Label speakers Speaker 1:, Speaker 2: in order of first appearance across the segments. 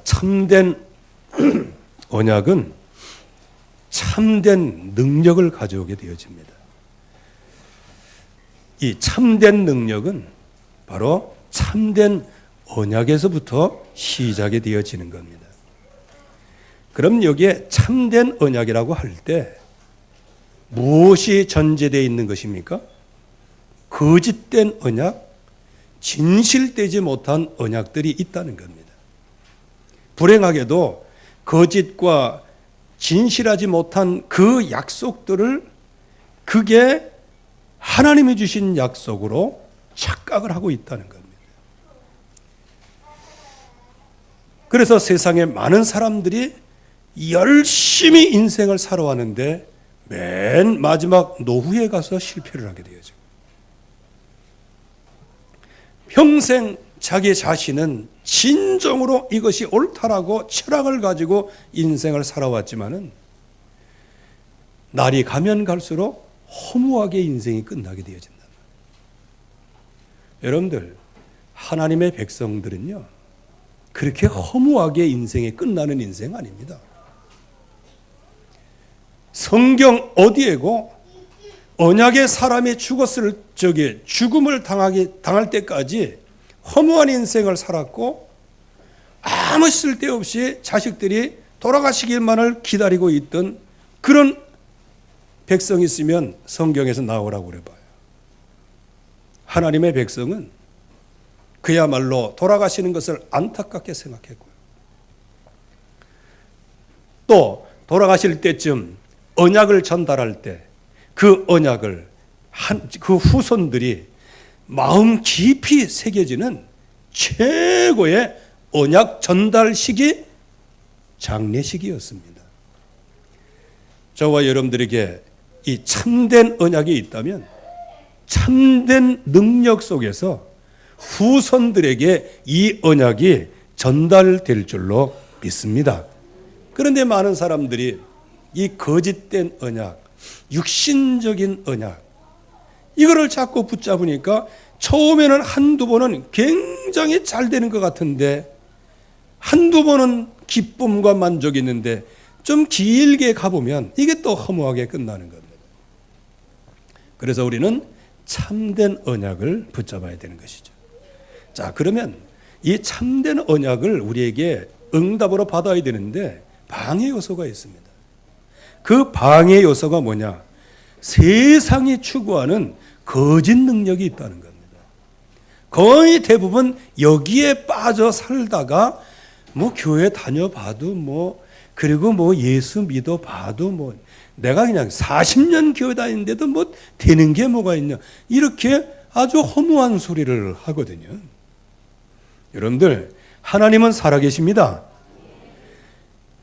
Speaker 1: 참된 언약은 참된 능력을 가져오게 되어집니다. 이 참된 능력은 바로 참된 언약에서부터 시작이 되어지는 겁니다. 그럼 여기에 참된 언약이라고 할 때 무엇이 전제되어 있는 것입니까? 거짓된 언약, 진실되지 못한 언약들이 있다는 겁니다. 불행하게도 거짓과 진실하지 못한 그 약속들을 그게 하나님이 주신 약속으로 착각을 하고 있다는 겁니다. 그래서 세상에 많은 사람들이 열심히 인생을 살아왔는데 맨 마지막 노후에 가서 실패를 하게 되어져. 평생 자기 자신은 진정으로 이것이 옳다라고 철학을 가지고 인생을 살아왔지만은 날이 가면 갈수록 허무하게 인생이 끝나게 되어진다. 여러분들, 하나님의 백성들은요, 그렇게 허무하게 인생이 끝나는 인생 아닙니다. 성경 어디에고 언약의 사람이 죽었을 적에 죽음을 당할 때까지 허무한 인생을 살았고 아무 쓸데없이 자식들이 돌아가시기만을 기다리고 있던 그런 백성이 있으면 성경에서 나오라고 그래봐요. 하나님의 백성은 그야말로 돌아가시는 것을 안타깝게 생각했고요. 또 돌아가실 때쯤 언약을 전달할 때 그 언약을 그 후손들이 마음 깊이 새겨지는 최고의 언약 전달식이 장례식이었습니다. 저와 여러분들에게 이 참된 언약이 있다면 참된 능력 속에서 후손들에게 이 언약이 전달될 줄로 믿습니다. 그런데 많은 사람들이 이 거짓된 언약, 육신적인 언약, 이거를 자꾸 붙잡으니까 처음에는 한두 번은 굉장히 잘 되는 것 같은데 한두 번은 기쁨과 만족이 있는데 좀 길게 가보면 이게 또 허무하게 끝나는 겁니다. 그래서 우리는 참된 언약을 붙잡아야 되는 것이죠. 자, 그러면 이 참된 언약을 우리에게 응답으로 받아야 되는데 방해 요소가 있습니다. 그 방해 요소가 뭐냐? 세상이 추구하는 거짓 능력이 있다는 겁니다. 거의 대부분 여기에 빠져 살다가 뭐 교회 다녀봐도 그리고 예수 믿어봐도 내가 그냥 40년 교회 다니는데도 되는 게 뭐가 있냐, 이렇게 아주 허무한 소리를 하거든요. 여러분들, 하나님은 살아계십니다.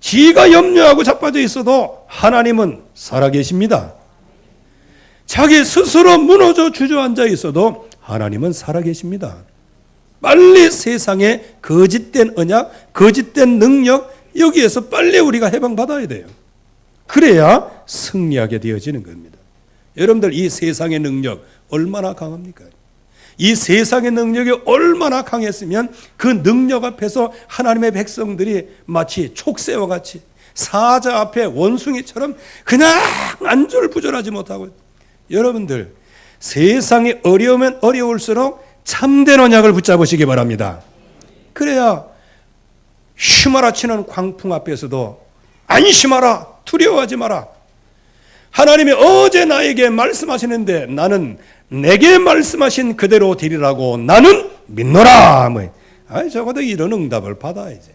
Speaker 1: 지가 염려하고 자빠져 있어도 하나님은 살아계십니다. 자기 스스로 무너져 주저앉아 있어도 하나님은 살아계십니다. 빨리 세상의 거짓된 언약, 거짓된 능력, 여기에서 빨리 우리가 해방받아야 돼요. 그래야 승리하게 되어지는 겁니다. 여러분들, 이 세상의 능력 얼마나 강합니까? 이 세상의 능력이 얼마나 강했으면 그 능력 앞에서 하나님의 백성들이 마치 촉새와 같이 사자 앞에 원숭이처럼 그냥 안절부절하지 못하고. 여러분들, 세상이 어려우면 어려울수록 참된 언약을 붙잡으시기 바랍니다. 그래야 휘몰아치는 광풍 앞에서도 안심하라, 두려워하지 마라. 하나님이 어제 나에게 말씀하시는데 나는 내게 말씀하신 그대로 되리라고 나는 믿노라. 적어도 이런 응답을 받아야지.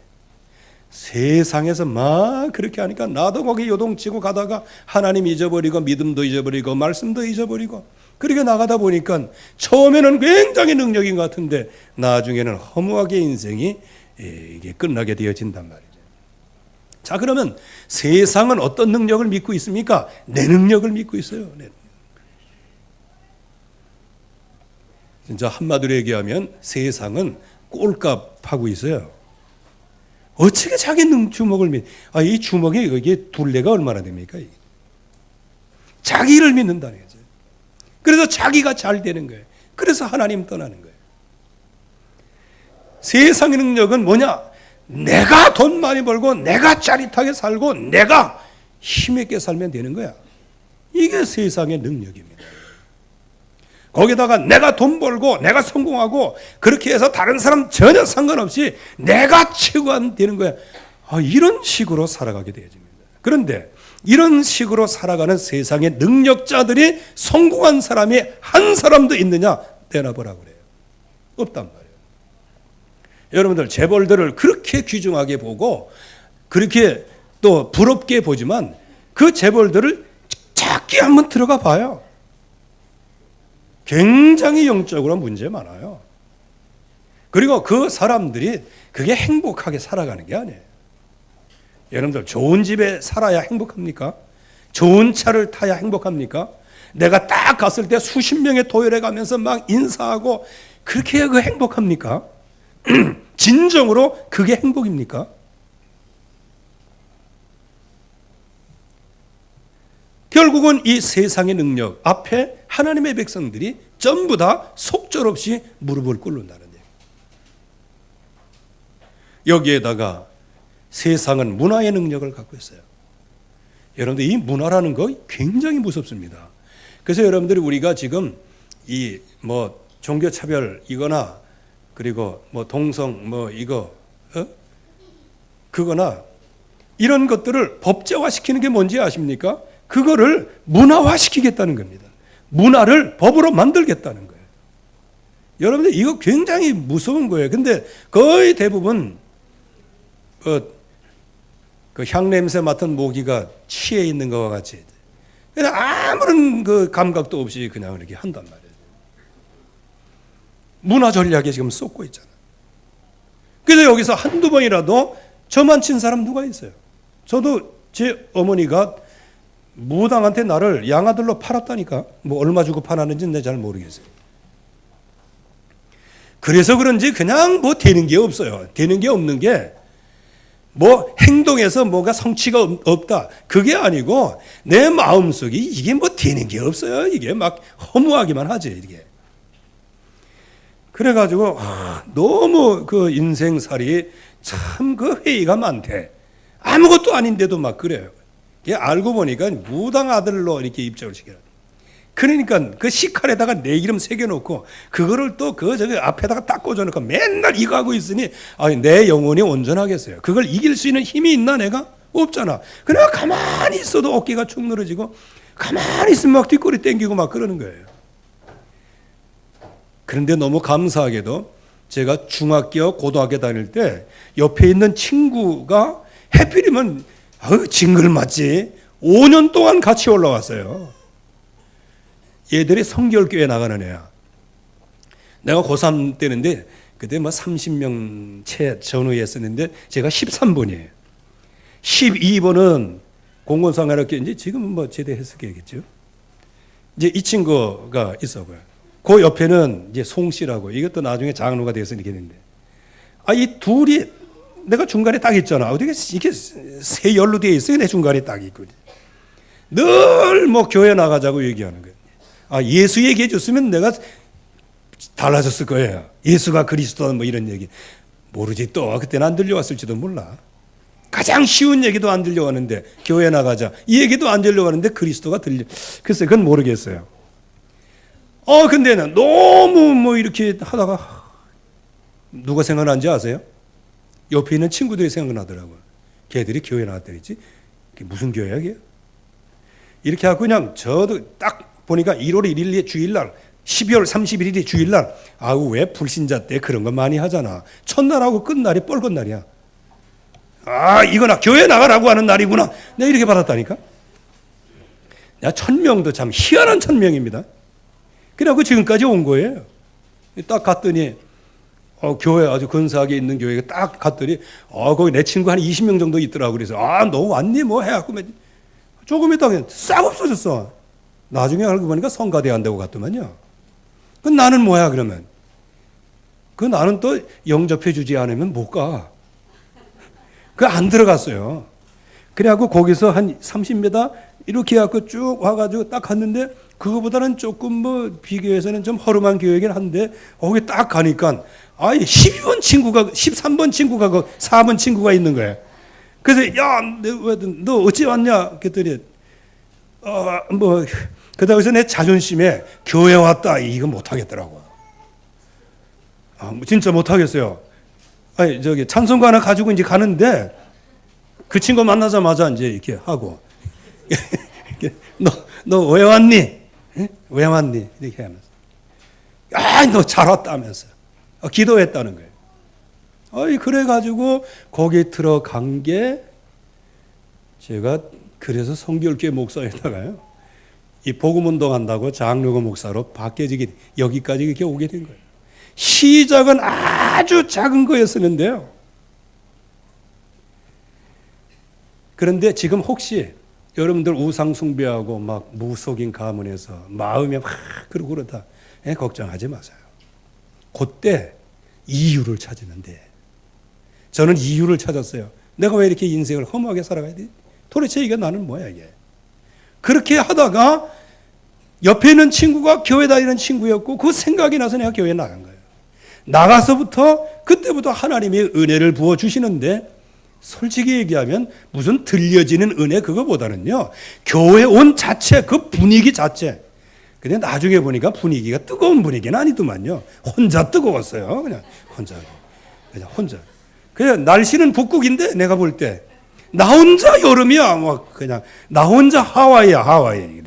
Speaker 1: 세상에서 막 그렇게 하니까 나도 거기 요동치고 가다가 하나님 잊어버리고 믿음도 잊어버리고 말씀도 잊어버리고 그렇게 나가다 보니까 처음에는 굉장히 능력인 것 같은데 나중에는 허무하게 인생이 이게 끝나게 되어진단 말이죠. 자, 그러면 세상은 어떤 능력을 믿고 있습니까? 내 능력을 믿고 있어요. 진짜 한마디로 얘기하면 세상은 꼴값하고 있어요. 어떻게 자기 주먹을 이 주먹에 이게 둘레가 얼마나 됩니까? 자기를 믿는다는 거죠. 그래서 자기가 잘 되는 거예요. 그래서 하나님 떠나는 거예요. 세상의 능력은 뭐냐? 내가 돈 많이 벌고 내가 짜릿하게 살고 내가 힘있게 살면 되는 거야. 이게 세상의 능력입니다. 거기다가 내가 돈 벌고 내가 성공하고 그렇게 해서 다른 사람 전혀 상관없이 내가 최고가 되는 거야. 이런 식으로 살아가게 되어집니다. 그런데 이런 식으로 살아가는 세상의 능력자들이 성공한 사람이 한 사람도 있느냐? 떼어보라고 그래요. 없단 말이에요. 여러분들 재벌들을 그렇게 귀중하게 보고 그렇게 또 부럽게 보지만 그 재벌들을 작게 한번 들어가 봐요. 굉장히 영적으로 문제 많아요. 그리고 그 사람들이 그게 행복하게 살아가는 게 아니에요. 여러분들 좋은 집에 살아야 행복합니까? 좋은 차를 타야 행복합니까? 내가 딱 갔을 때 수십 명의 도열해 가면서 막 인사하고 그렇게 해야 그 행복합니까? 진정으로 그게 행복입니까? 결국은 이 세상의 능력 앞에 하나님의 백성들이 전부 다 속절없이 무릎을 꿇는다는 얘기예요. 여기에다가 세상은 문화의 능력을 갖고 있어요. 여러분들 이 문화라는 거 굉장히 무섭습니다. 그래서 여러분들이 우리가 지금 이 뭐 종교 차별이거나 그리고 뭐 동성 뭐 이거 그거나 이런 것들을 법제화시키는 게 뭔지 아십니까? 그거를 문화화시키겠다는 겁니다. 문화를 법으로 만들겠다는 거예요. 여러분들 이거 굉장히 무서운 거예요. 근데 거의 대부분 그 향냄새 맡은 모기가 취해 있는 것과 같이 그냥 아무런 그 감각도 없이 그냥 이렇게 한단 말이에요. 문화 전략에 지금 쏟고 있잖아요. 그래서 여기서 한두 번이라도 저만 친 사람 누가 있어요? 저도 제 어머니가 무당한테 나를 양아들로 팔았다니까. 뭐 얼마 주고 팔았는지는 내가 잘 모르겠어요. 그래서 그런지 그냥 뭐 되는 게 없어요. 되는 게 없는 게 뭐 행동에서 뭐가 성취가 없다. 그게 아니고 내 마음속에 이게 뭐 되는 게 없어요. 이게 막 허무하기만 하지 이게. 그래가지고 너무 그 인생살이 참 그 회의가 많대. 아무것도 아닌데도 막 그래요. 알고 보니까 무당 아들로 이렇게 입적을 시켜요. 그러니까 그 식칼에다가 내 이름 새겨놓고 그거를 또 그 저기 앞에다가 딱 꽂아놓고 맨날 이거 하고 있으니 내 영혼이 온전하겠어요. 그걸 이길 수 있는 힘이 있나 내가? 없잖아. 그냥 가만히 있어도 어깨가 축 늘어지고 가만히 있으면 막 뒷골이 땡기고 막 그러는 거예요. 그런데 너무 감사하게도 제가 중학교 고등학교 다닐 때 옆에 있는 친구가 해필이면 징글맞지 5년 동안 같이 올라왔어요. 얘들이 성결교회 나가는 애야. 내가 고3 때인데 그때 뭐 30명 채 전후였었는데 제가 13번이에요. 12번은 공공상관학교 이제 지금은 뭐 제대했었겠죠. 이제 이 친구가 있어고요. 그 옆에는 이제 송 씨라고 이것도 나중에 장로가 돼서 이렇게 됐는데 이 둘이 내가 중간에 딱 있잖아. 어떻게 이렇게 세 열로 되어 있어요. 내 중간에 딱 있고 늘 뭐 교회 나가자고 얘기하는 거예요. 예수 얘기해 줬으면 내가 달라졌을 거예요. 예수가 그리스도다 뭐 이런 얘기. 모르지 또 그때는 안 들려왔을지도 몰라. 가장 쉬운 얘기도 안 들려왔는데 교회 나가자. 이 얘기도 안 들려왔는데 그리스도가 글쎄 그건 모르겠어요. 근데는 너무 뭐 이렇게 하다가 누가 생각나는지 아세요? 옆에 있는 친구들이 생각나더라고요. 걔들이 교회 나왔더랬지. 그게 무슨 교회야 그게? 이렇게 하고 그냥 저도 딱 보니까 1월 1일이 주일날 12월 31일이 주일날 왜 불신자 때 그런 거 많이 하잖아. 첫날하고 끝날이 뻘건 날이야. 이거나 교회 나가라고 하는 날이구나. 내가 이렇게 받았다니까. 내가 1000명도 참 희한한 1000명입니다. 그래갖고 지금까지 온 거예요. 딱 갔더니 교회 아주 근사하게 있는 교회에 딱 갔더니 거기 내 친구 한 20명 정도 있더라고. 그래서 너 왔니 뭐 해갖고 조금 있다가 싹 없어졌어. 나중에 알고 보니까 성가대 한다고 갔더만요. 그 나는 뭐야 그러면? 그 나는 또 영접해 주지 않으면 못 가. 그 안 들어갔어요. 그래갖고 거기서 한 30m 이렇게 해갖고 쭉 와가지고 딱 갔는데 그거보다는 조금 뭐 비교해서는 좀 허름한 교회이긴 한데 거기 딱 가니까 아이 12번 친구가 13번 친구가 그 4번 친구가 있는 거예요. 그래서 야, 너 어찌 왔냐? 그랬더니 뭐 그다음에 내 자존심에 교회 왔다 이거 못 하겠더라고. 진짜 못 하겠어요. 아니 저기 찬송가 하나 가지고 이제 가는데 그 친구 만나자마자 이제 이렇게 하고 너 왜 왔니? 왜 왔니? 이렇게 하면서 너 잘 왔다면서 기도했다는 거예요. 그래가지고 거기 들어간 게 제가 그래서 성결교회 목사에다가요 이 복음운동 한다고 장로교 목사로 바뀌어지기 여기까지 이렇게 오게 된 거예요. 시작은 아주 작은 거였었는데요. 그런데 지금 혹시 여러분들 우상 숭배하고 막 무속인 가문에서 마음이 막 그러고 그러다 걱정하지 마세요. 그때 이유를 찾으는데 저는 이유를 찾았어요. 내가 왜 이렇게 인생을 허무하게 살아가야 돼? 도대체 이게 나는 뭐야 이게? 그렇게 하다가 옆에 있는 친구가 교회 다니는 친구였고 그 생각이 나서 내가 교회에 나간 거예요. 나가서부터 그때부터 하나님이 은혜를 부어주시는데 솔직히 얘기하면 무슨 들려지는 은혜 그거보다는요 교회 온 자체 그 분위기 자체. 근데 나중에 보니까 분위기가 뜨거운 분위기는 아니더만요. 혼자 뜨거웠어요. 그냥 혼자. 그냥 날씨는 북극인데 내가 볼 때 나 혼자 여름이야. 막 그냥 나 혼자 하와이야 하와이.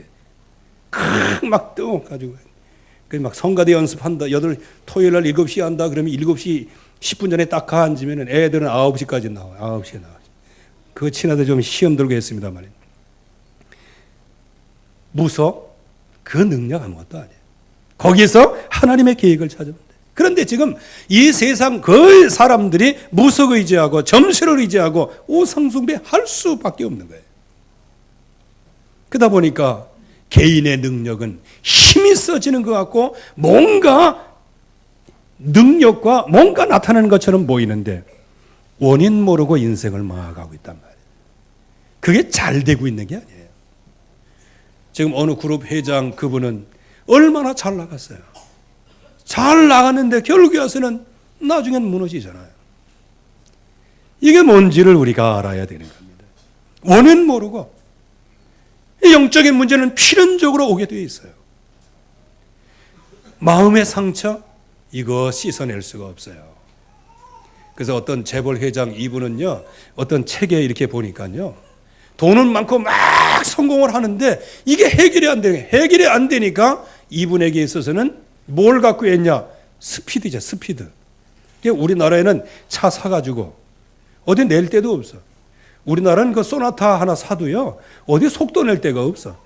Speaker 1: 막 뜨거워가지고 막 성가대 연습한다. 토요일 날 7시에 한다. 그러면 7시 10분 전에 딱 가 앉으면 애들은 9시까지 나와요. 9시에 나와요. 그 친아들 좀 시험 들고 했습니다 말이에요. 무서? 그 능력 아무것도 아니에요. 거기서 하나님의 계획을 찾으면 돼요. 그런데 지금 이 세상 그 사람들이 무속 의지하고 점수를 의지하고 우상숭배 할 수밖에 없는 거예요. 그러다 보니까 개인의 능력은 힘이 써지는 것 같고 뭔가 능력과 뭔가 나타나는 것처럼 보이는데 원인 모르고 인생을 망해가고 있단 말이에요. 그게 잘 되고 있는 게 아니에요. 지금 어느 그룹 회장 그분은 얼마나 잘 나갔어요. 잘 나갔는데 결국에 와서는 나중엔 무너지잖아요. 이게 뭔지를 우리가 알아야 되는 겁니다. 원인 모르고 영적인 문제는 필연적으로 오게 되어 있어요. 마음의 상처 이거 씻어낼 수가 없어요. 그래서 어떤 재벌 회장 이분은요 어떤 책에 이렇게 보니까요 돈은 많고 막 성공을 하는데 이게 해결이 안 돼요. 해결이 안 되니까 이분에게 있어서는 뭘 갖고 했냐? 스피드죠, 스피드. 우리나라에는 차 사가지고 어디 낼 데도 없어. 우리나라는 그 소나타 하나 사도요 어디 속도 낼 데가 없어.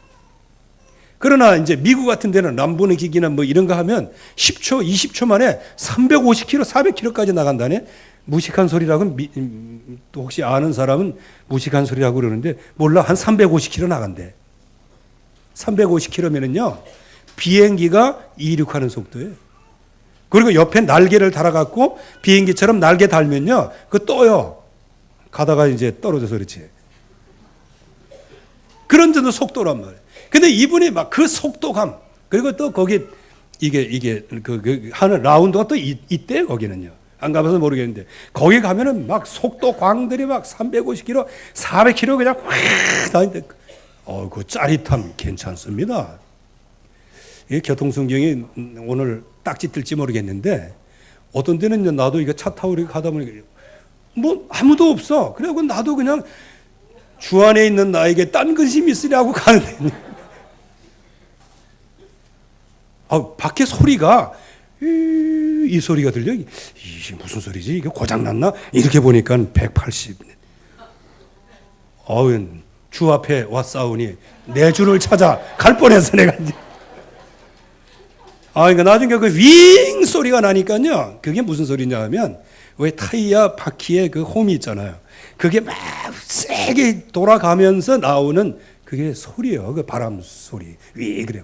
Speaker 1: 그러나 이제 미국 같은 데는 람보르기니나 뭐 이런 거 하면 10초, 20초 만에 350km, 400km까지 나간다네. 무식한 소리라고 또 혹시 아는 사람은 무식한 소리라고 그러는데 몰라. 한 350km 나간대. 350km면은요 비행기가 이륙하는 속도예요. 그리고 옆에 날개를 달아갖고 비행기처럼 날개 달면요 그 떠요. 가다가 이제 떨어져서 그렇지. 그런 정도 속도란 말이에요. 근데 이분이 막 그 속도감 그리고 또 거기 이게 하는 라운드가 또 있대요. 거기는요. 안 가봐서 모르겠는데 거기 가면은 막 속도 광들이 막 350km, 400km 그냥 확 다니는데 그 짜릿함 괜찮습니다. 이게 교통순경이 오늘 딱지 뜰지 모르겠는데 어떤 데는 나도 이거 차 타고 이렇게 가다 보니까 뭐 아무도 없어. 그래고 나도 그냥 주 안에 있는 나에게 딴 근심이 있으려고 가는데 밖에 소리가 이 소리가 들려. 이게 무슨 소리지? 이게 고장났나? 이렇게 보니까 180. 주 앞에 왔사오니 내 주를 찾아 갈 뻔해서 내가 이제. 그러니까 나중에 그 윙 소리가 나니까요. 그게 무슨 소리냐 하면 왜 타이어 바퀴에 그 홈이 있잖아요. 그게 막 세게 돌아가면서 나오는 그게 소리예요. 그 바람 소리. 위 그래.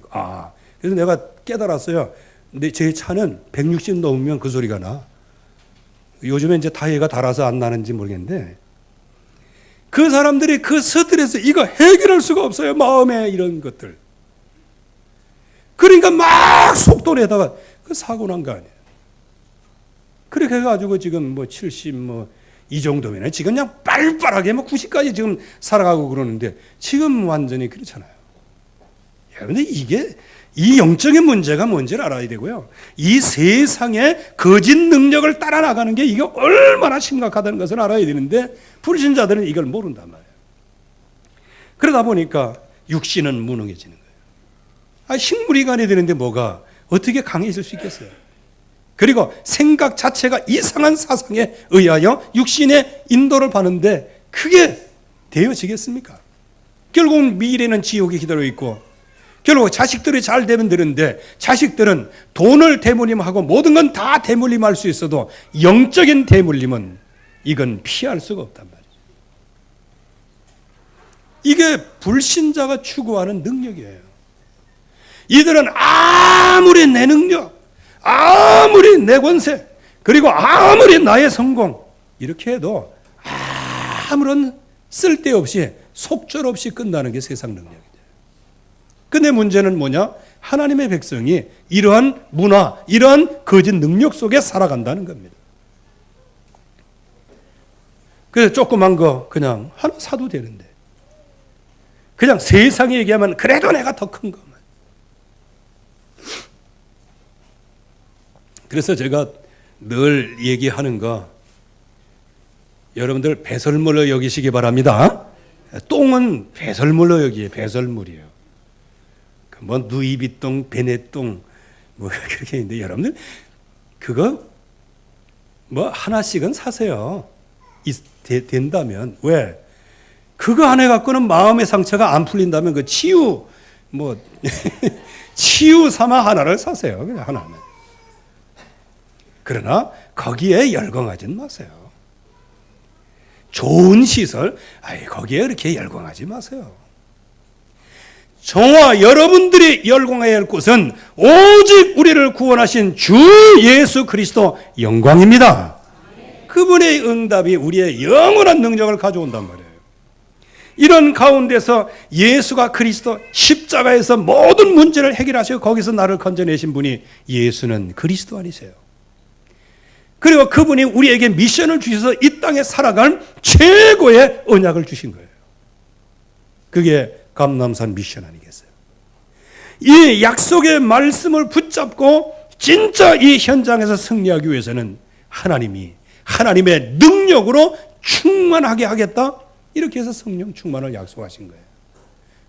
Speaker 1: 그래서 내가 깨달았어요. 근데 제 차는 160 넘으면 그 소리가 나. 요즘에 이제 타이어가 달아서 안 나는지 모르겠는데 그 사람들이 그 스트레스 이거 해결할 수가 없어요. 마음에 이런 것들. 그러니까 막 속도 내다가 그 사고 난 거 아니에요. 그렇게 해가지고 지금 뭐 70 이 정도면 지금 그냥 빨빨하게 90까지 지금 살아가고 그러는데 지금 완전히 그렇잖아요. 여러분들 이 영적인 문제가 뭔지를 알아야 되고요. 이 세상의 거짓 능력을 따라 나가는 게 이게 얼마나 심각하다는 것을 알아야 되는데 불신자들은 이걸 모른단 말이에요. 그러다 보니까 육신은 무능해지는 거예요. 식물이간이 되는데 뭐가 어떻게 강해질 수 있겠어요? 그리고 생각 자체가 이상한 사상에 의하여 육신의 인도를 받는데 그게 되어지겠습니까? 결국 미래는 지옥이 기다려 있고 결국 자식들이 잘 되면 되는데 자식들은 돈을 대물림하고 모든 건 다 대물림할 수 있어도 영적인 대물림은 이건 피할 수가 없단 말이죠. 이게 불신자가 추구하는 능력이에요. 이들은 아무리 내 능력, 아무리 내 권세, 그리고 아무리 나의 성공 이렇게 해도 아무런 쓸데없이 속절없이 끝나는 게 세상 능력이죠. 근데 문제는 뭐냐? 하나님의 백성이 이러한 문화, 이러한 거짓 능력 속에 살아간다는 겁니다. 그래서 조그만 거 그냥 하나 사도 되는데 그냥 세상에 얘기하면 그래도 내가 더 큰 것만. 그래서 제가 늘 얘기하는 거 여러분들 배설물로 여기시기 바랍니다. 똥은 배설물로 여기에요. 배설물이에요. 뭐 누이비똥, 베네똥 뭐 그렇게 있는데 여러분들 그거 뭐 하나씩은 사세요. 된다면. 왜? 그거 하나 갖고는 마음의 상처가 안 풀린다면 그 치유 치유 삼아 하나를 사세요. 그냥 하나는. 그러나 거기에 열광하지 마세요. 좋은 시설, 거기에 그렇게 열광하지 마세요. 저와 여러분들이 열광해야 할 곳은 오직 우리를 구원하신 주 예수 그리스도 영광입니다. 그분의 응답이 우리의 영원한 능력을 가져온단 말이에요. 이런 가운데서 예수가 그리스도 십자가에서 모든 문제를 해결하시고 거기서 나를 건져내신 분이 예수는 그리스도 아니세요. 그리고 그분이 우리에게 미션을 주셔서 이 땅에 살아갈 최고의 언약을 주신 거예요. 그게 감람산 미션 아니겠어요? 이 약속의 말씀을 붙잡고 진짜 이 현장에서 승리하기 위해서는 하나님이 하나님의 능력으로 충만하게 하겠다. 이렇게 해서 성령 충만을 약속하신 거예요.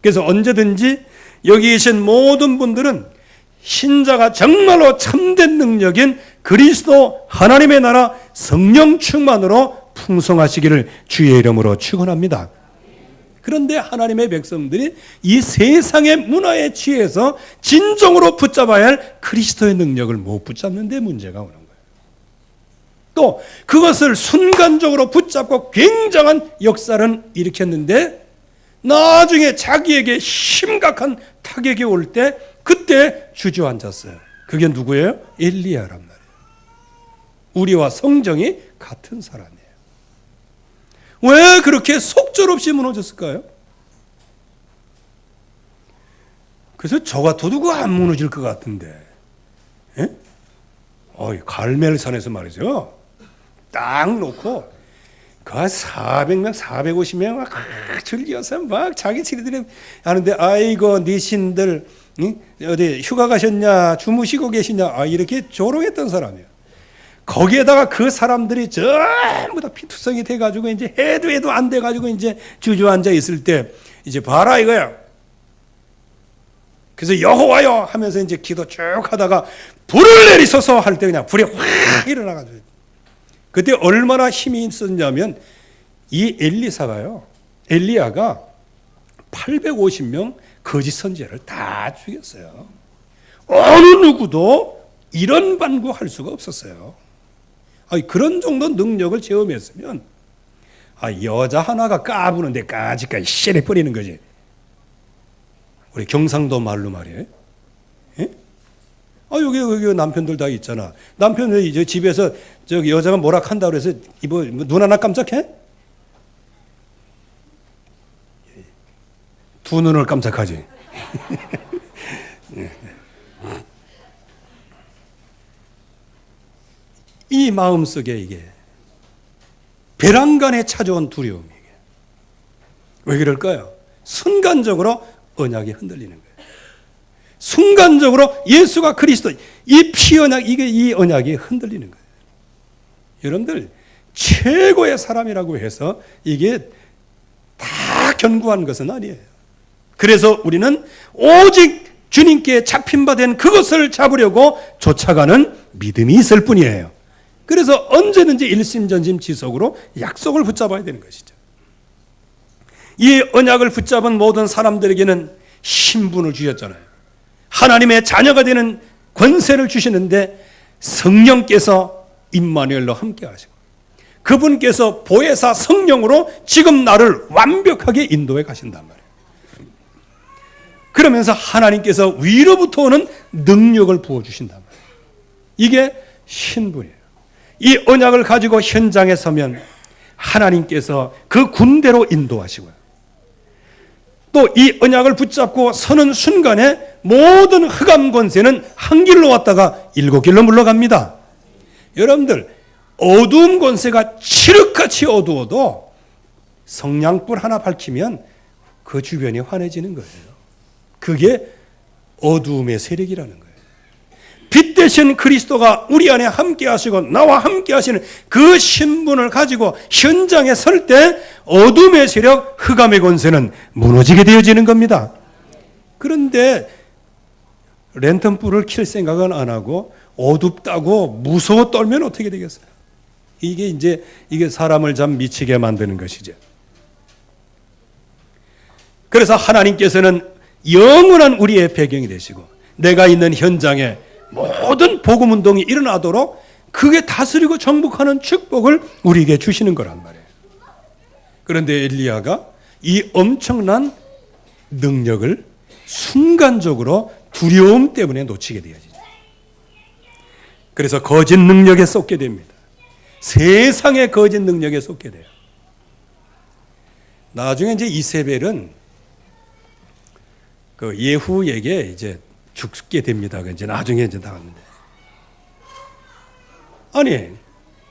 Speaker 1: 그래서 언제든지 여기 계신 모든 분들은 신자가 정말로 참된 능력인 그리스도 하나님의 나라 성령 충만으로 풍성하시기를 주의 이름으로 축원합니다. 그런데 하나님의 백성들이 이 세상의 문화에 취해서 진정으로 붙잡아야 할 그리스도의 능력을 못 붙잡는 데 문제가 오는 거예요. 또 그것을 순간적으로 붙잡고 굉장한 역사를 일으켰는데 나중에 자기에게 심각한 타격이 올 때 그때 주저앉았어요. 그게 누구예요? 엘리야란 말이에요. 우리와 성정이 같은 사람이에요. 왜 그렇게 속절없이 무너졌을까요? 그래서 저 같아도 안 무너질 것 같은데. 예? 갈멜산에서 말이죠. 딱 놓고 그 400명, 450명 막 즐겨서 막 자기 지들이 하는데 아이고 니신들 어디 휴가 가셨냐 주무시고 계시냐 이렇게 조롱했던 사람이에요. 거기에다가 그 사람들이 전부 다 피투성이 돼가지고 이제 해도 안 돼가지고 이제 주저앉아 있을 때 이제 봐라 이거야. 그래서 여호와여 하면서 이제 기도 쭉 하다가 불을 내리소서 할 때 그냥 불이 확 일어나가지고 그때 얼마나 힘이 있었냐면 이 엘리야가 850명 거짓 선지자를 다 죽였어요. 어느 누구도 이런 반구할 수가 없었어요. 그런 정도 능력을 체험했으면 여자 하나가 까부는데 까짓까지 씨를 뿌리는 거지. 우리 경상도 말로 말이에요. 예? 여기 남편들 다 있잖아. 남편이 이제 집에서 저기 여자가 뭐라 한다 그래서 눈 하나 깜짝해? 두 눈을 깜짝하지. 이 마음속에 이게 벼랑간에 찾아온 두려움이 왜 그럴까요? 순간적으로 언약이 흔들리는 거예요. 순간적으로 예수가 그리스도, 이 피언약, 이 언약이 흔들리는 거예요. 여러분들, 최고의 사람이라고 해서 이게 다 견고한 것은 아니에요. 그래서 우리는 오직 주님께 잡힌 바 된 그것을 잡으려고 쫓아가는 믿음이 있을 뿐이에요. 그래서 언제든지 일심전심지속으로 약속을 붙잡아야 되는 것이죠. 이 언약을 붙잡은 모든 사람들에게는 신분을 주셨잖아요. 하나님의 자녀가 되는 권세를 주시는데 성령께서 임마누엘로 함께 하시고 그분께서 보혜사 성령으로 지금 나를 완벽하게 인도해 가신단 말이에요. 그러면서 하나님께서 위로부터 오는 능력을 부어주신단 말이에요. 이게 신분이에요. 이 언약을 가지고 현장에 서면 하나님께서 그 군대로 인도하시고요. 또 이 언약을 붙잡고 서는 순간에 모든 흑암 권세는 한 길로 왔다가 7길로 물러갑니다. 여러분들, 어두운 권세가 칠흑같이 어두워도 성냥불 하나 밝히면 그 주변이 환해지는 거예요. 그게 어두움의 세력이라는 거예요. 빛 대신 그리스도가 우리 안에 함께 하시고 나와 함께 하시는 그 신분을 가지고 현장에 설 때 어둠의 세력, 흑암의 권세는 무너지게 되어지는 겁니다. 그런데 랜턴불을 켤 생각은 안 하고 어둡다고 무서워 떨면 어떻게 되겠어요? 이게 사람을 참 미치게 만드는 것이죠. 그래서 하나님께서는 영원한 우리의 배경이 되시고 내가 있는 현장에 모든 복음 운동이 일어나도록 그게 다스리고 정복하는 축복을 우리에게 주시는 거란 말이에요. 그런데 엘리야가 이 엄청난 능력을 순간적으로 두려움 때문에 놓치게 되어지죠. 그래서 거짓 능력에 쏟게 됩니다. 세상의 거짓 능력에 쏟게 돼요. 나중에 이제 이세벨은 그 예후에게 이제 죽게 됩니다. 이제 나중에 이제 나갔는데. 아니,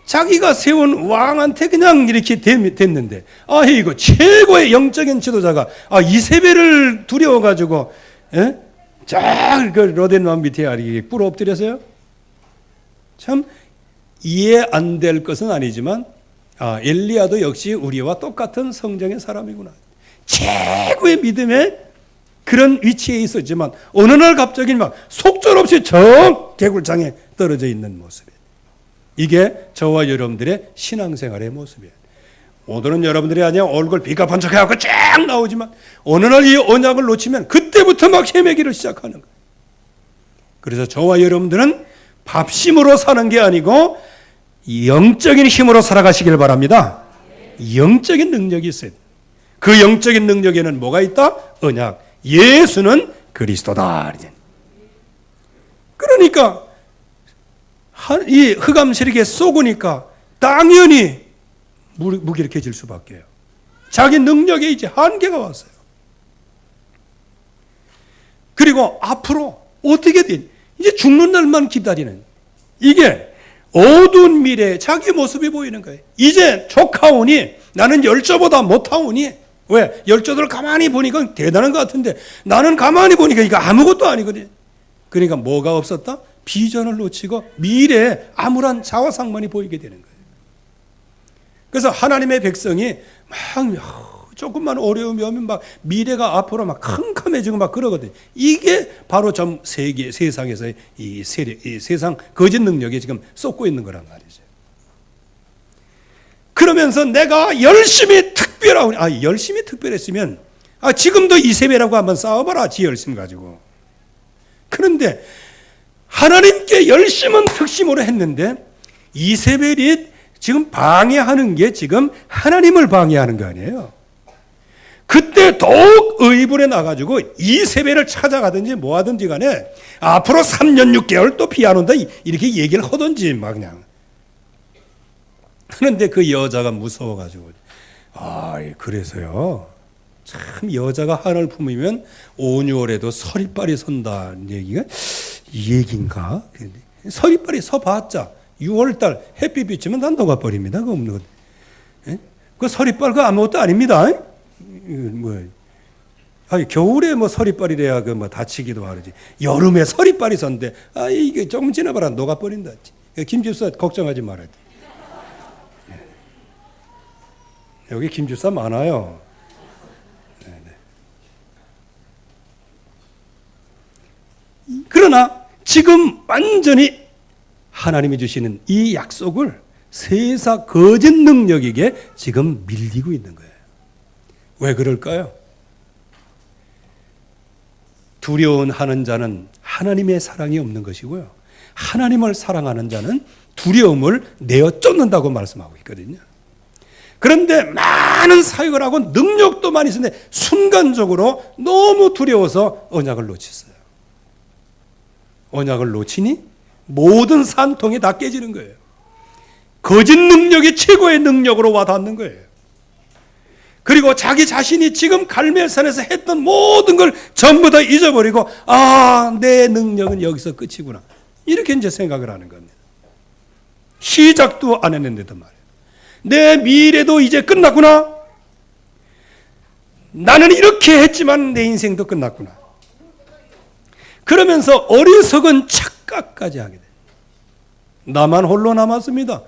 Speaker 1: 자기가 세운 왕한테 그냥 이렇게 됐는데, 이거 최고의 영적인 지도자가, 이세벨을 두려워가지고, 쫙, 로덴왕 밑에 꿇어 엎드려서요? 참, 이해 안 될 것은 아니지만, 엘리야도 역시 우리와 똑같은 성정의 사람이구나. 최고의 믿음의 그런 위치에 있었지만 어느 날 갑자기 막 속절없이 저 개굴장에 떨어져 있는 모습이에요. 이게 저와 여러분들의 신앙생활의 모습이에요. 오늘은 여러분들이 아니야 얼굴 비가 번쩍해갖고 쫙 나오지만 어느 날 이 언약을 놓치면 그때부터 막 헤매기를 시작하는 거예요. 그래서 저와 여러분들은 밥심으로 사는 게 아니고 영적인 힘으로 살아가시길 바랍니다. 영적인 능력이 있어요. 그 영적인 능력에는 뭐가 있다? 언약. 예수는 그리스도다. 그러니까 이 흑암 세력에 쏘으니까 당연히 무기력해질 수밖에요. 자기 능력에 이제 한계가 왔어요. 그리고 앞으로 어떻게 된 이제 죽는 날만 기다리는 이게 어두운 미래에 자기 모습이 보이는 거예요. 이제 족하오니 나는 열조보다 못하오니 왜? 열조들을 가만히 보니까 대단한 것 같은데 나는 가만히 보니까 이거 아무것도 아니거든. 그러니까 뭐가 없었다? 비전을 놓치고 미래에 암울한 자화상만이 보이게 되는 거예요. 그래서 하나님의 백성이 막 조금만 어려움이 오면 막 미래가 앞으로 막 캄캄해지고 막 그러거든요. 이게 바로 전 세상에서 이 세상 거짓 능력에 지금 쏟고 있는 거란 말이죠. 그러면서 내가 열심히 열심히 특별했으면 지금도 이세벨하고 한번 싸워봐라. 지 열심 가지고. 그런데 하나님께 열심은 특심으로 했는데 이세벨이 지금 방해하는 게 지금 하나님을 방해하는 거 아니에요. 그때 더욱 의분에 나가지고 이세벨을 찾아가든지 뭐하든지 간에 앞으로 3년 6개월 또 비 안 온다 이렇게 얘기를 하든지 막 그냥. 그런데 그 여자가 무서워가지고 그래서요. 참 여자가 한을 품으면 5, 6월에도 서리빨이 선다는 얘기가 이 얘기인가? 서리빨이 서봤자 6월달 햇빛 비치면 다 녹아버립니다. 그 없는 것. 예? 그 서리빨 그 아무것도 아닙니다. 겨울에 뭐 서리빨이래야 그 뭐 다치기도 하지. 여름에 서리빨이 있었는데 이게 조금 지나봐라 녹아버린다. 김집사 걱정하지 말아야 돼. 여기 김집사 많아요. 그러나 지금 완전히 하나님이 주시는 이 약속을 세사 거짓 능력에게 지금 밀리고 있는 거예요. 왜 그럴까요? 두려워하는 자는 하나님의 사랑이 없는 것이고요. 하나님을 사랑하는 자는 두려움을 내어 쫓는다고 말씀하고 있거든요. 그런데 많은 사역을 하고 능력도 많이 있는데 순간적으로 너무 두려워서 언약을 놓쳤어요. 언약을 놓치니 모든 산통이 다 깨지는 거예요. 거짓 능력이 최고의 능력으로 와닿는 거예요. 그리고 자기 자신이 지금 갈멜산에서 했던 모든 걸 전부 다 잊어버리고 내 능력은 여기서 끝이구나. 이렇게 이제 생각을 하는 겁니다. 시작도 안 했는데도 말이에요. 내 미래도 이제 끝났구나. 나는 이렇게 했지만 내 인생도 끝났구나. 그러면서 어리석은 착각까지 하게 돼요. 나만 홀로 남았습니다.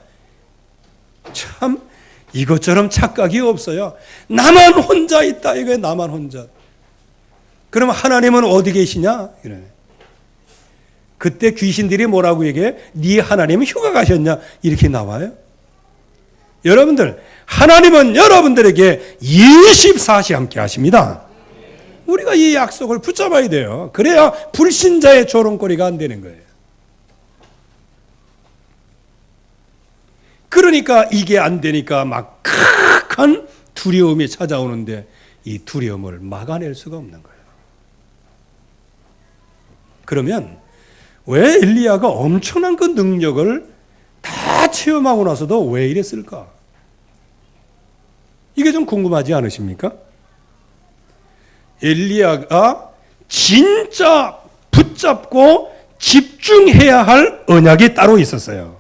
Speaker 1: 참 이것처럼 착각이 없어요. 나만 혼자 있다. 이거예요. 나만 혼자. 그럼 하나님은 어디 계시냐? 이래. 그때 귀신들이 뭐라고 얘기해? 네 하나님은 휴가 가셨냐? 이렇게 나와요. 여러분들, 하나님은 여러분들에게 24시 함께 하십니다. 우리가 이 약속을 붙잡아야 돼요. 그래야 불신자의 조롱거리가 안 되는 거예요. 그러니까 이게 안 되니까 막 극한 두려움이 찾아오는데 이 두려움을 막아낼 수가 없는 거예요. 그러면 왜 엘리야가 엄청난 그 능력을 다 체험하고 나서도 왜 이랬을까? 이게 좀 궁금하지 않으십니까? 엘리야가 진짜 붙잡고 집중해야 할 언약이 따로 있었어요.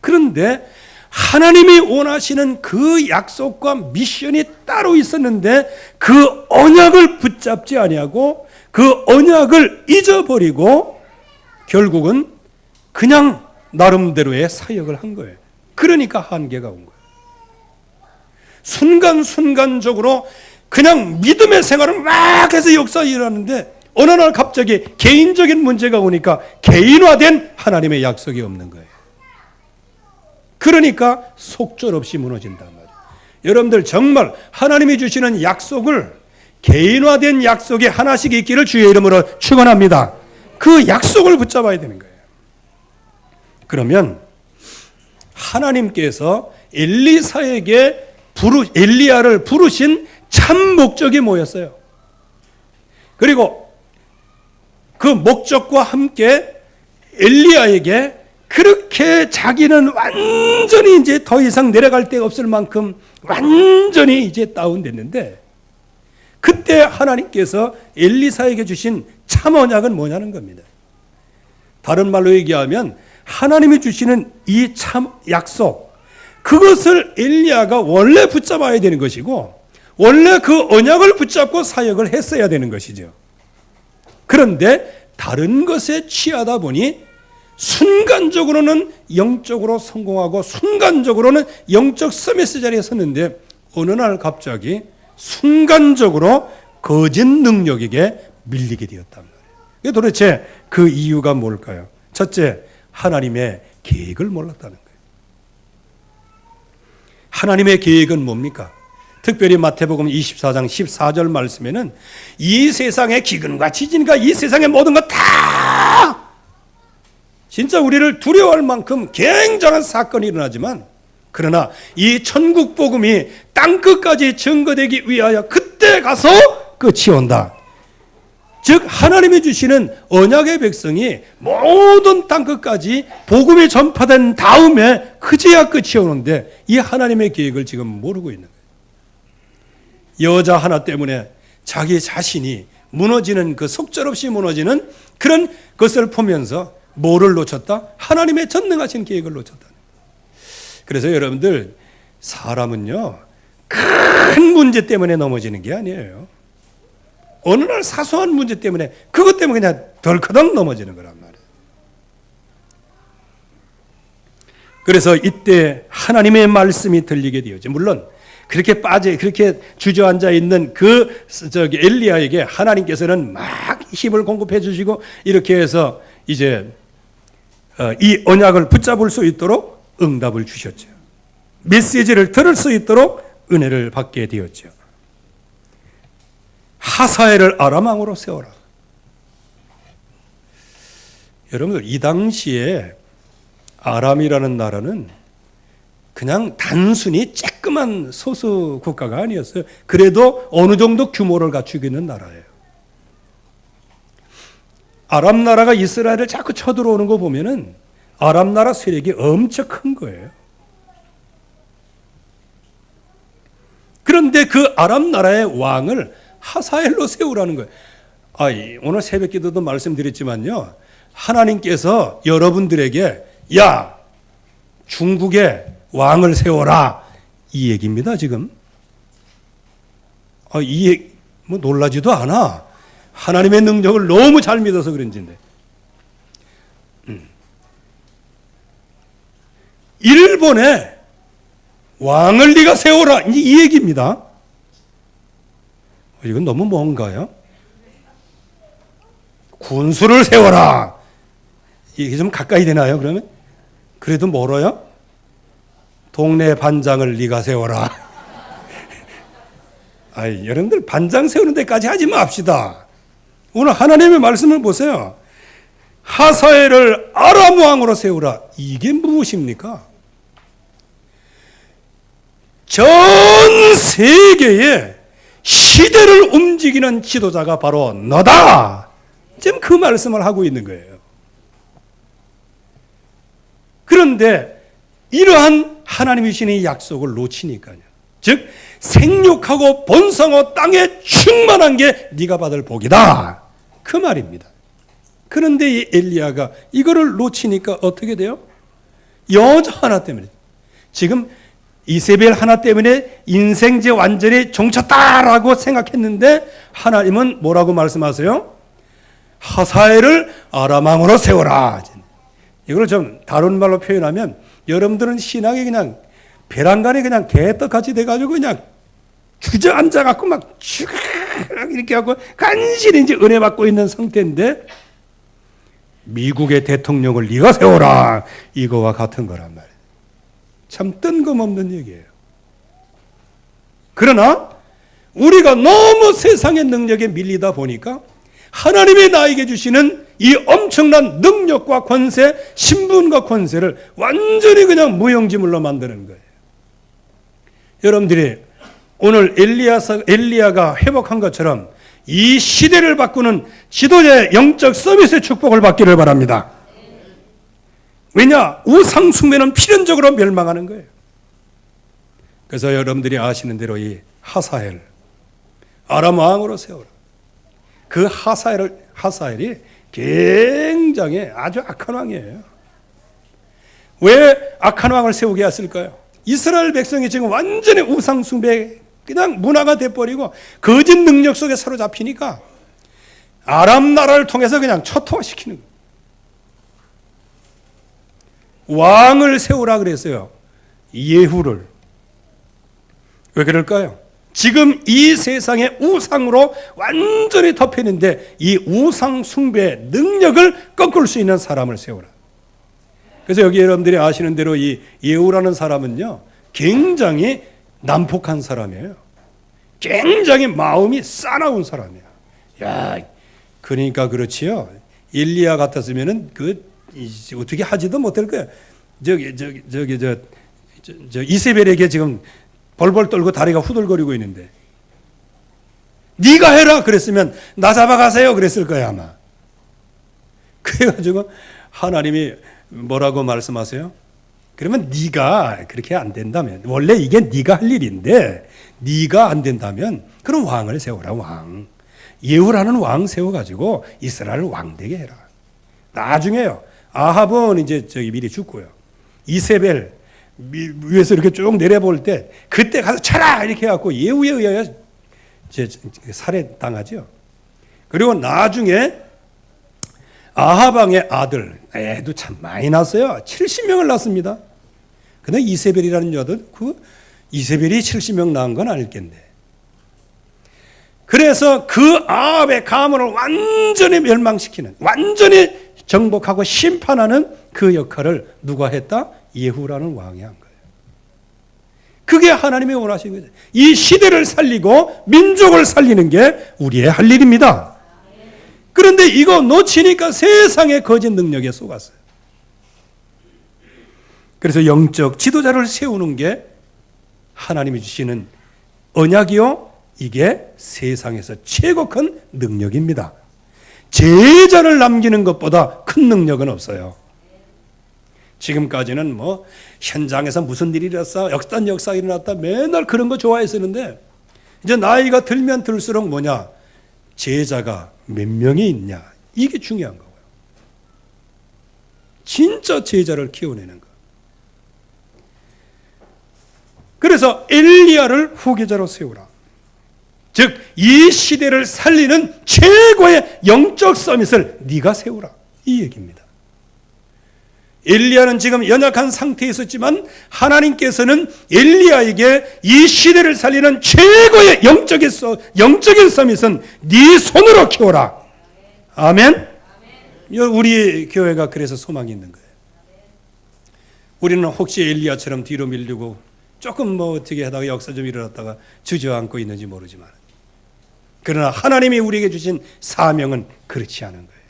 Speaker 1: 그런데 하나님이 원하시는 그 약속과 미션이 따로 있었는데 그 언약을 붙잡지 아니하고 그 언약을 잊어버리고 결국은 그냥 나름대로의 사역을 한 거예요. 그러니까 한계가 온 거예요. 순간순간적으로 그냥 믿음의 생활을 막 해서 역사 일어나는데 어느 날 갑자기 개인적인 문제가 오니까 개인화된 하나님의 약속이 없는 거예요. 그러니까 속절없이 무너진단 말이에요. 여러분들 정말 하나님이 주시는 약속을 개인화된 약속이 하나씩 있기를 주의 이름으로 축원합니다. 그 약속을 붙잡아야 되는 거예요. 그러면 하나님께서 엘리야를 부르신 참 목적이 뭐였어요? 그리고 그 목적과 함께 엘리야에게 그렇게 자기는 완전히 이제 더 이상 내려갈 데가 없을 만큼 완전히 이제 다운됐는데 그때 하나님께서 엘리사에게 주신 참 언약은 뭐냐는 겁니다. 다른 말로 얘기하면 하나님이 주시는 이 참 약속, 그것을 엘리야가 원래 붙잡아야 되는 것이고 원래 그 언약을 붙잡고 사역을 했어야 되는 것이죠. 그런데 다른 것에 취하다 보니 순간적으로는 영적으로 성공하고 순간적으로는 영적 서밋 자리에 섰는데 어느 날 갑자기 순간적으로 거짓 능력에게 밀리게 되었단 말이에요. 도대체 그 이유가 뭘까요? 첫째, 하나님의 계획을 몰랐다는 거예요. 하나님의 계획은 뭡니까? 특별히 마태복음 24장 14절 말씀에는 이 세상의 기근과 지진과 이 세상의 모든 것 다 진짜 우리를 두려워할 만큼 굉장한 사건이 일어나지만 그러나 이 천국 복음이 땅끝까지 증거되기 위하여 그때 가서 끝이 온다. 즉 하나님이 주시는 언약의 백성이 모든 땅끝까지 복음이 전파된 다음에 그제야 끝이 오는데 이 하나님의 계획을 지금 모르고 있는 거예요. 여자 하나 때문에 자기 자신이 무너지는 그 속절없이 무너지는 그런 것을 보면서 뭐를 놓쳤다? 하나님의 전능하신 계획을 놓쳤다. 그래서 여러분들, 사람은요, 큰 문제 때문에 넘어지는 게 아니에요. 어느 날 사소한 문제 때문에, 그것 때문에 그냥 덜커덩 넘어지는 거란 말이에요. 그래서 이때 하나님의 말씀이 들리게 되었죠. 물론 그렇게 주저앉아 있는 엘리야에게 하나님께서는 막 힘을 공급해 주시고, 이렇게 해서 이제 이 언약을 붙잡을 수 있도록 응답을 주셨죠. 메시지를 들을 수 있도록 은혜를 받게 되었죠. 하사엘을 아람 왕으로 세워라. 여러분들, 이 당시에 아람이라는 나라는 그냥 단순히 쬐끄만 소수 국가가 아니었어요. 그래도 어느 정도 규모를 갖추고 있는 나라예요. 아람 나라가 이스라엘을 자꾸 쳐들어오는 거 보면은 아람 나라 세력이 엄청 큰 거예요. 그런데 그 아람 나라의 왕을 하사엘로 세우라는 거예요. 오늘 새벽 기도도 말씀드렸지만요, 하나님께서 여러분들에게 야, 중국에 왕을 세워라, 이 얘기입니다. 지금 뭐 놀라지도 않아. 하나님의 능력을 너무 잘 믿어서 그런지인데, 일본에 왕을 네가 세워라, 이 얘기입니다. 이건 너무 뭔가요? 군수를 세워라, 이게 좀 가까이 되나요? 그러면 그래도 멀어요? 동네 반장을 네가 세워라. 여러분들, 반장 세우는 데까지 하지 맙시다. 오늘 하나님의 말씀을 보세요. 하사엘을 아람 왕으로 세우라. 이게 무엇입니까? 전 세계의 시대를 움직이는 지도자가 바로 너다. 지금 그 말씀을 하고 있는 거예요. 그런데 이러한 하나님이 주신 이 약속을 놓치니까요. 즉 생육하고 번성하고 땅에 충만한 게 네가 받을 복이다, 그 말입니다. 그런데 이 엘리야가 이거를 놓치니까 어떻게 돼요? 여자 하나 때문에, 지금 이세벨 하나 때문에 인생제 완전히 종쳤다라고 생각했는데 하나님은 뭐라고 말씀하세요? 하사엘을 아람 왕으로 세워라. 이걸 좀 다른 말로 표현하면, 여러분들은 신앙이 그냥 베란간에 그냥 개떡같이 돼가지고 그냥 주저앉아갖고 막 이렇게 하고 간신히 이제 은혜 받고 있는 상태인데, 미국의 대통령을 네가 세워라, 이거와 같은 거란 말이에요. 참 뜬금없는 얘기예요. 그러나 우리가 너무 세상의 능력에 밀리다 보니까 하나님이 나에게 주시는 이 엄청난 능력과 권세, 신분과 권세를 완전히 그냥 무용지물로 만드는 거예요. 여러분들이 오늘 엘리야가 회복한 것처럼 이 시대를 바꾸는 지도자의 영적 서비스의 축복을 받기를 바랍니다. 왜냐? 우상 숭배는 필연적으로 멸망하는 거예요. 그래서 여러분들이 아시는 대로 이 하사엘, 아람 왕으로 세워라. 그 하사엘이 굉장히 아주 악한 왕이에요. 왜 악한 왕을 세우게 했을까요? 이스라엘 백성이 지금 완전히 우상 숭배 그냥 문화가 돼버리고 거짓 능력 속에 사로잡히니까 아람 나라를 통해서 그냥 초토화시키는 거예요. 왕을 세우라 그랬어요. 예후를. 왜 그럴까요? 지금 이 세상의 우상으로 완전히 덮여있는데 이 우상 숭배의 능력을 꺾을 수 있는 사람을 세우라. 그래서 여기 여러분들이 아시는 대로 이 예후라는 사람은요, 굉장히 난폭한 사람이에요. 굉장히 마음이 싸나운 사람이야. 야, 그러니까 그렇지요. 엘리야 같았으면은 어떻게 하지도 못할 거야. 이세벨에게 지금 벌벌 떨고 다리가 후들거리고 있는데, 네가 해라 그랬으면 나 잡아가세요 그랬을 거야 아마. 그래가지고 하나님이 뭐라고 말씀하세요? 그러면 네가 그렇게 안 된다면, 원래 이게 네가 할 일인데 네가 안 된다면 그럼 왕을 세워라. 왕, 예후라는 왕 세워가지고 이스라엘 왕 되게 해라. 나중에요, 아합은 이제 저기 미리 죽고요. 이세벨 위에서 이렇게 쭉 내려볼 때 그때 가서 쳐라 이렇게 해갖고 예후에 의하여 이제 살해당하죠. 그리고 나중에 아합 왕의 아들, 애도 참 많이 낳았어요. 70명을 낳습니다. 근데 이세벨이라는 여자도 그 이세벨이 70명 낳은 건 아닐 텐데. 그래서 그 아합의 가문을 완전히 멸망시키는, 완전히 정복하고 심판하는 그 역할을 누가 했다? 예후라는 왕이 한 거예요. 그게 하나님이 원하시는 거죠. 이 시대를 살리고 민족을 살리는 게 우리의 할 일입니다. 그런데 이거 놓치니까 세상의 거짓 능력에 속았어요. 그래서 영적 지도자를 세우는 게 하나님이 주시는 언약이요, 이게 세상에서 최고 큰 능력입니다. 제자를 남기는 것보다 큰 능력은 없어요. 지금까지는 뭐 현장에서 무슨 일이 일어났어, 역단 역사가 일어났다, 맨날 그런 거 좋아했었는데 이제 나이가 들면 들수록 뭐냐, 제자가 몇 명이 있냐, 이게 중요한 거고요. 진짜 제자를 키워내는 거. 그래서 엘리야를 후계자로 세우라. 즉 이 시대를 살리는 최고의 영적 서밋을 네가 세우라, 이 얘기입니다. 엘리야는 지금 연약한 상태에 있었지만 하나님께서는 엘리야에게 이 시대를 살리는 최고의 영적인 서밋은 네 손으로 키워라. 아멘. 우리 교회가 그래서 소망이 있는 거예요. 우리는 혹시 엘리야처럼 뒤로 밀리고 조금 뭐 어떻게 하다가 역사 좀 일어났다가 주저앉고 있는지 모르지만, 그러나 하나님이 우리에게 주신 사명은 그렇지 않은 거예요.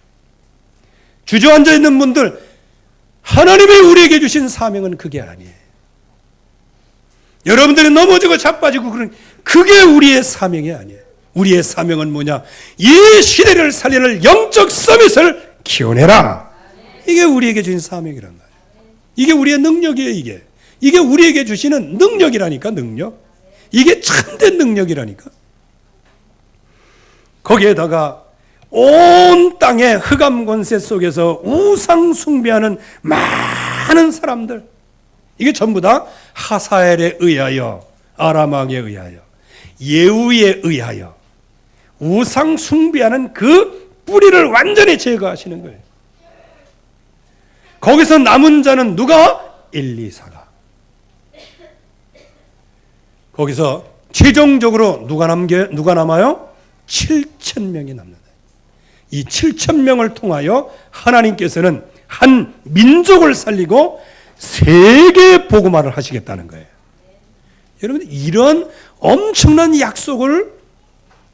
Speaker 1: 주저앉아 있는 분들, 하나님이 우리에게 주신 사명은 그게 아니에요. 여러분들이 넘어지고 자빠지고 그런, 그게 우리의 사명이 아니에요. 우리의 사명은 뭐냐? 이 시대를 살리는 영적 서밋을 키워내라. 이게 우리에게 주신 사명이란 말이에요. 이게 우리의 능력이에요. 이게 우리에게 주시는 능력이라니까, 능력. 이게 참된 능력이라니까. 거기에다가 온 땅의 흑암 권세 속에서 우상 숭배하는 많은 사람들, 이게 전부 다 하사엘에 의하여, 아람 왕에 의하여, 예후에 의하여 우상 숭배하는 그 뿌리를 완전히 제거하시는 거예요. 거기서 남은 자는 누가? 엘리사가. 거기서 최종적으로 누가 남아요? 7,000명이 남는다. 이 7,000명을 통하여 하나님께서는 한 민족을 살리고 세계 복음화를 하시겠다는 거예요. 여러분, 이런 엄청난 약속을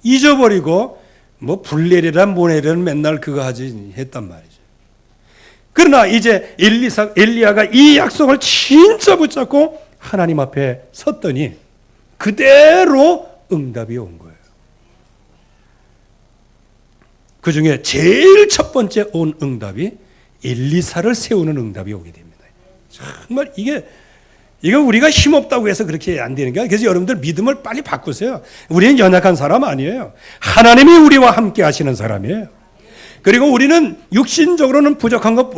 Speaker 1: 잊어버리고 뭐 불내리란 모내리란 맨날 그거 하지 했단 말이죠. 그러나 이제 엘리야가 이 약속을 진짜 붙잡고 하나님 앞에 섰더니 그대로 응답이 온 거예요. 그 중에 제일 첫 번째 온 응답이 엘리사를 세우는 응답이 오게 됩니다. 정말 이거 우리가 힘없다고 해서 그렇게 안 되는 거야. 그래서 여러분들 믿음을 빨리 바꾸세요. 우리는 연약한 사람 아니에요. 하나님이 우리와 함께 하시는 사람이에요. 그리고 우리는 육신적으로는 부족한 것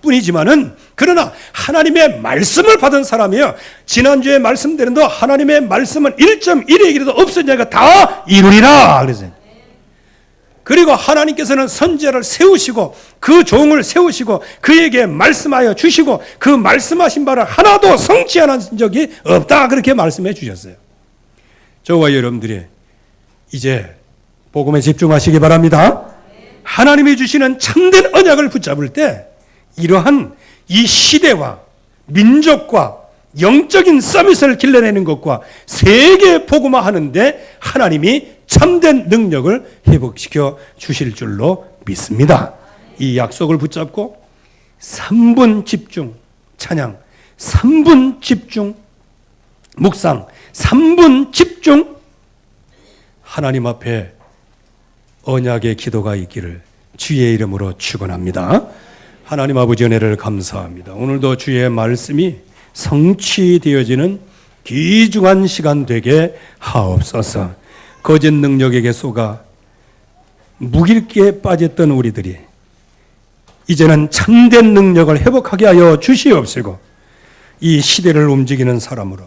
Speaker 1: 뿐이지만은, 그러나 하나님의 말씀을 받은 사람이에요. 지난주에 말씀드린 대로 하나님의 말씀은 1.1의 길에도 없었냐가 다 이루리라 그랬어요. 그리고 하나님께서는 선지자를 세우시고 그 종을 세우시고 그에게 말씀하여 주시고 그 말씀하신 바를 하나도 성취하는 적이 없다, 그렇게 말씀해 주셨어요. 저와 여러분들이 이제 복음에 집중하시기 바랍니다. 하나님이 주시는 참된 언약을 붙잡을 때 이러한 이 시대와 민족과 영적인 서밋을 길러내는 것과 세계 복음화하는데 하나님이 참된 능력을 회복시켜 주실 줄로 믿습니다. 이 약속을 붙잡고 3분 집중 찬양, 3분 집중 묵상, 3분 집중 하나님 앞에 언약의 기도가 있기를 주의 이름으로 축원합니다. 하나님 아버지 은혜를 감사합니다. 오늘도 주의 말씀이 성취되어지는 귀중한 시간 되게 하옵소서. 거짓 능력에게 속아 무길기에 빠졌던 우리들이 이제는 참된 능력을 회복하게 하여 주시옵시고 이 시대를 움직이는 사람으로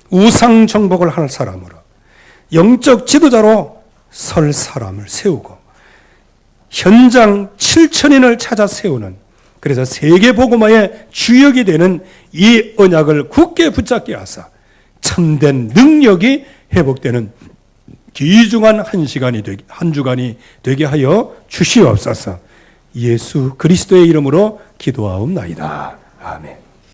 Speaker 1: 우상 정복을 할 사람으로 영적 지도자로 설 사람을 세우고 현장 7천인을 찾아 세우는 그래서 세계복음화의 주역이 되는 이 언약을 굳게 붙잡게 하사 참된 능력이 회복되는 귀중한 한 주간이 되게 하여 주시옵소서. 예수 그리스도의 이름으로 기도하옵나이다. 아멘.